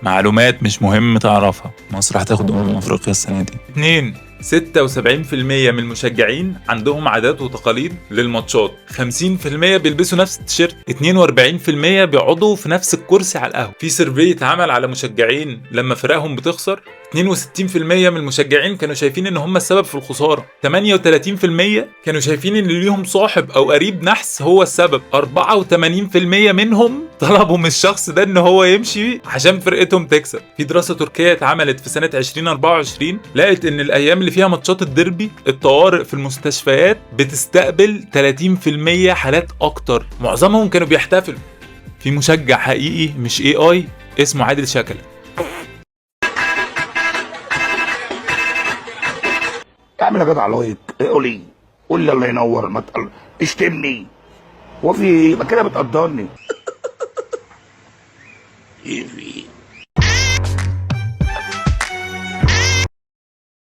معلومات مش مهم تعرفها، مصر هتاخد افريقيا السنه دي. 2. 76% من المشجعين عندهم عادات وتقاليد للماتشات. 50% بيلبسوا نفس التيشيرت. 42% بيقعدوا في نفس الكرسي على القهوه. في سيرفي اتعمل على مشجعين لما فرقهم بتخسر، 62% من المشجعين كانوا شايفين ان هم السبب في الخساره. 38% كانوا شايفين ان ليهم صاحب او قريب نحس هو السبب. 84% منهم طلبوا من الشخص ده ان هو يمشي عشان فرقتهم تكسب. في دراسه تركيه اتعملت في سنه 2024 لقت ان الايام اللي فيها ماتشات الديربي الطوارئ في المستشفيات بتستقبل 30% حالات اكتر، معظمهم كانوا بيحتفلوا. في مشجع حقيقي مش AI اسمه عادل شكل. اعمل يا جدع لايك، قولي قول لي الله ينور، ما اشتمني وفي يبقى كده بتقدرني.